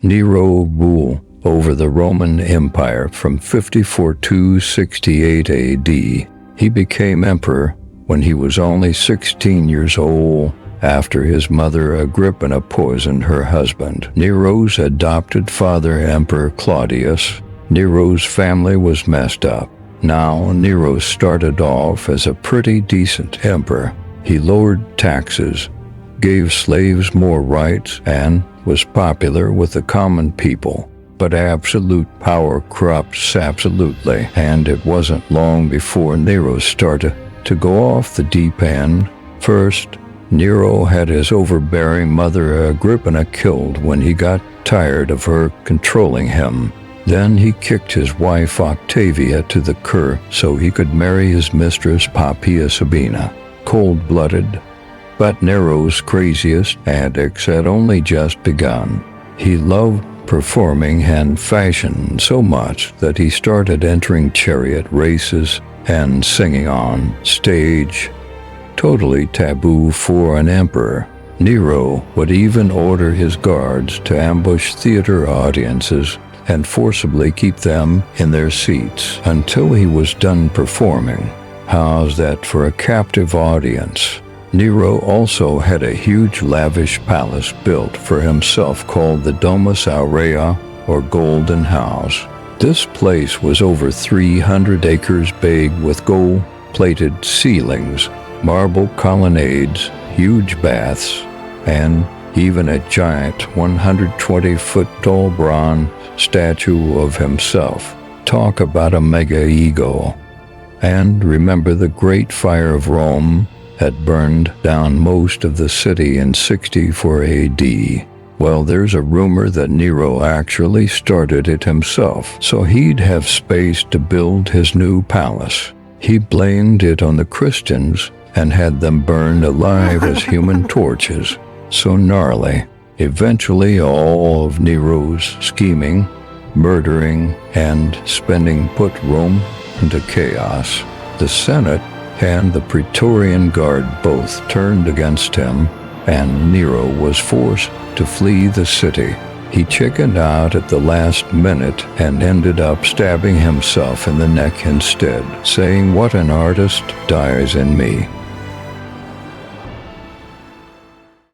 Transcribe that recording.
Nero ruled over the Roman Empire from 54 to 68 AD. He became emperor when he was only 16 years old after his mother Agrippina poisoned her husband. Nero's adopted father, Emperor Claudius. Nero's family was messed up. Now, Nero started off as a pretty decent emperor. He lowered taxes, gave slaves more rights, and was popular with the common people. But absolute power corrupts absolutely, and it wasn't long before Nero started to go off the deep end. First, Nero had his overbearing mother Agrippina killed when he got tired of her controlling him. Then he kicked his wife Octavia to the curb so he could marry his mistress Poppaea Sabina. Cold-blooded, but Nero's craziest antics had only just begun. He loved performing and fashion so much that he started entering chariot races and singing on stage. Totally taboo for an emperor. Nero would even order his guards to ambush theater audiences and forcibly keep them in their seats until he was done performing. How's that for a captive audience? Nero also had a huge lavish palace built for himself called the Domus Aurea, or Golden House. This place was over 300 acres big with gold-plated ceilings, marble colonnades, huge baths, and even a giant 120-foot-tall bronze statue of himself. Talk about a mega ego. And remember the Great Fire of Rome had burned down most of the city in 64 AD. Well, there's a rumor that Nero actually started it himself, so he'd have space to build his new palace. He blamed it on the Christians and had them burned alive as human torches. So gnarly. Eventually, all of Nero's scheming, murdering, and spending put Rome into chaos. The Senate and the Praetorian Guard both turned against him, and Nero was forced to flee the city. He chickened out at the last minute and ended up stabbing himself in the neck instead, saying, "What an artist dies in me."